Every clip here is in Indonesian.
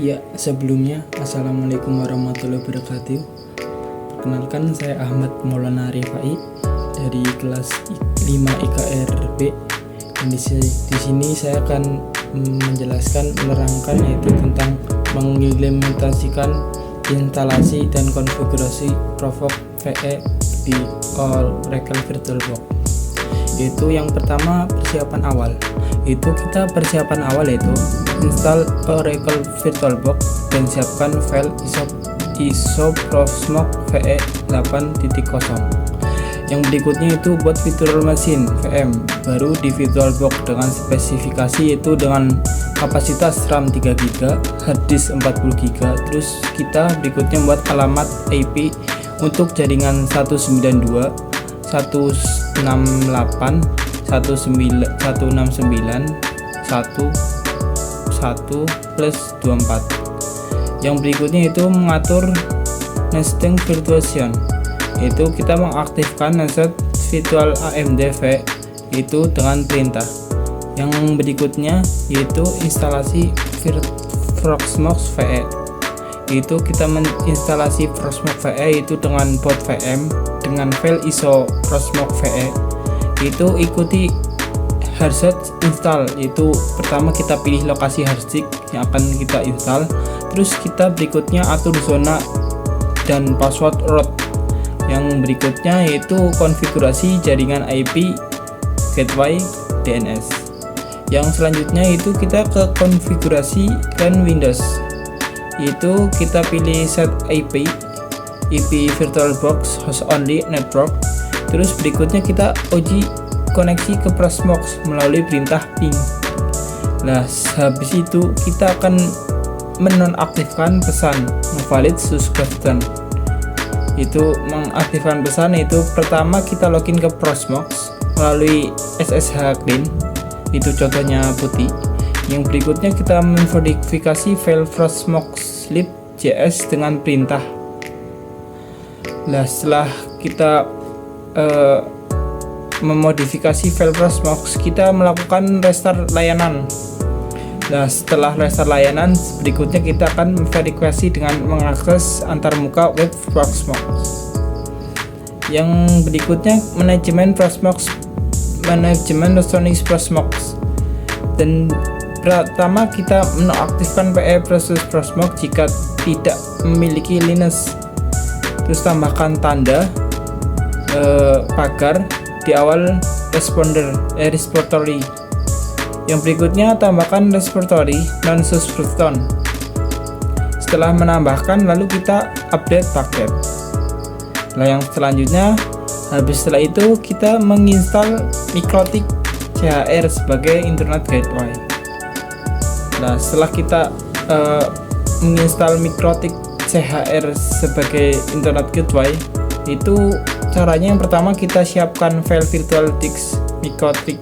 Ya, sebelumnya Assalamualaikum warahmatullahi wabarakatuh. Perkenalkan, saya Ahmad Maulana Rifai dari kelas 5 IKRB. Dan di sini saya akan menerangkan yaitu tentang mengimplementasikan instalasi dan konfigurasi Provoke VE di Oracle VirtualBox. Yaitu yang pertama, persiapan awal. Persiapan awal yaitu install Oracle VirtualBox dan siapkan file ISO Proxmox VE 8.0. Yang berikutnya itu buat virtual machine VM baru di VirtualBox dengan spesifikasi yaitu dengan kapasitas RAM 3GB, hard disk 40GB. Terus kita berikutnya buat alamat IP untuk jaringan 192, 168, 169, 11+24. Yang berikutnya itu mengatur nesting virtualization, yaitu kita mengaktifkan nested virtual AMD V itu dengan perintah. Yang berikutnya yaitu instalasi Proxmox VE, yaitu kita menginstalasi Proxmox VE itu dengan boot VM dengan file ISO Proxmox VE. Itu ikuti harddisk install, yaitu pertama kita pilih lokasi harddisk yang akan kita install. Terus kita berikutnya atur zona dan password root. Yang berikutnya yaitu konfigurasi jaringan IP, gateway, DNS. Yang selanjutnya itu kita ke konfigurasi dan Windows, yaitu kita pilih set IP VirtualBox host only network. Terus berikutnya kita uji koneksi ke Proxmox melalui perintah ping. Nah, habis itu kita akan menonaktifkan pesan valid subscription. Itu mengaktifkan pesan, itu pertama kita login ke Proxmox melalui SSH clean, itu contohnya putih. Yang berikutnya kita memverifikasi file Proxmox lib.js dengan perintah. Nah, setelah kita memodifikasi file Proxmox, kita melakukan restart layanan. Nah, setelah restart layanan, berikutnya kita akan memverifikasi dengan mengakses antarmuka web Proxmox. Yang berikutnya manajemen Electronics Proxmox. Dan pertama kita menonaktifkan PE proses Proxmox jika tidak memiliki Linux. Terus tambahkan tanda pagar di awal repository. Yang berikutnya tambahkan repository non-subscription. Setelah menambahkan, lalu kita update paket. Nah, yang selanjutnya setelah itu kita menginstal Mikrotik CHR sebagai internet gateway. Nah, setelah kita menginstal Mikrotik CHR sebagai internet gateway, itu caranya yang pertama kita siapkan file virtual disk Mikrotik.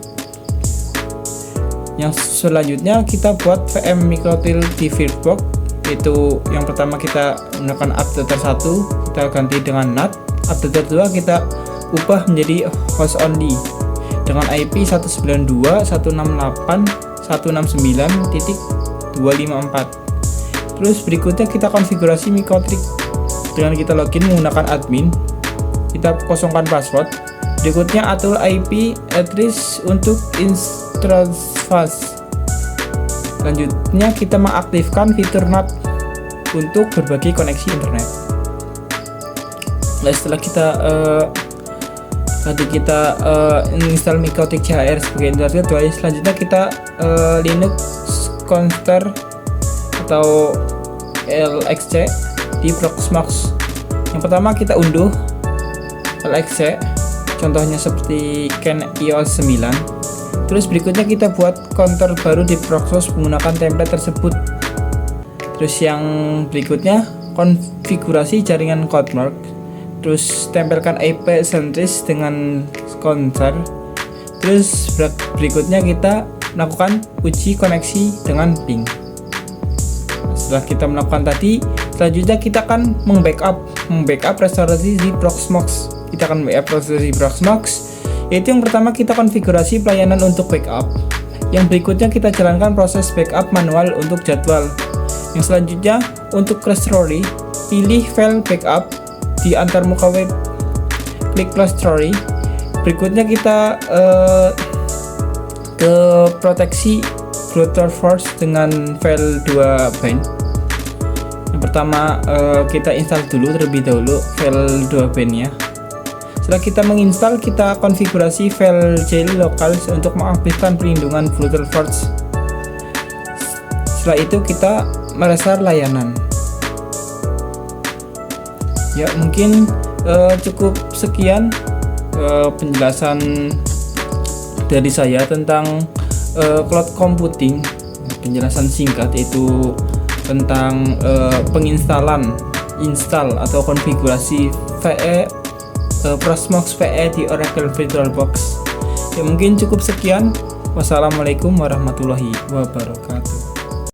Yang selanjutnya kita buat VM Mikrotik di VirtualBox. Itu yang pertama kita menggunakan updater 1 kita ganti dengan NAT. Updater 2 kita ubah menjadi host only dengan IP 192.168.169.254. Terus berikutnya kita konfigurasi Mikrotik dengan kita login menggunakan admin. Kita kosongkan password. Berikutnya atur IP address untuk intransfas. Selanjutnya kita mengaktifkan fitur NAT untuk berbagi koneksi internet. Nah, setelah kita install Mikrotik CHR sebagai internet gateway, selanjutnya kita Linux Conster atau LXC di Proxmox. Yang pertama kita unduh LXC, contohnya seperti Ken iOS 9. Terus berikutnya kita buat counter baru di Proxmox menggunakan template tersebut. Terus yang berikutnya konfigurasi jaringan CodeMark. Terus tempelkan IP sentris dengan counter. Terus berikutnya kita melakukan uji koneksi dengan ping. Setelah kita melakukan tadi, selanjutnya kita akan membackup restorasi di Proxmox. Kita akan backup restorasi Proxmox, yaitu yang pertama kita konfigurasi pelayanan untuk backup. Yang berikutnya kita jalankan proses backup manual untuk jadwal. Yang selanjutnya untuk Cloudstory, pilih file backup di antarmuka web, klik Cloudstory. Berikutnya kita ke proteksi browser force dengan file 2 bind. Yang pertama kita install dulu terlebih dahulu file 2 bind nya. Setelah kita menginstal, kita konfigurasi file jail lokal untuk mengaktifkan perlindungan browser force. Setelah itu kita merestart layanan. Ya, mungkin cukup sekian penjelasan dari saya tentang cloud computing. Penjelasan singkat itu tentang penginstalan, install atau konfigurasi VE Proxmox VE di Oracle VirtualBox. Ya, mungkin cukup sekian. Wassalamualaikum warahmatullahi wabarakatuh.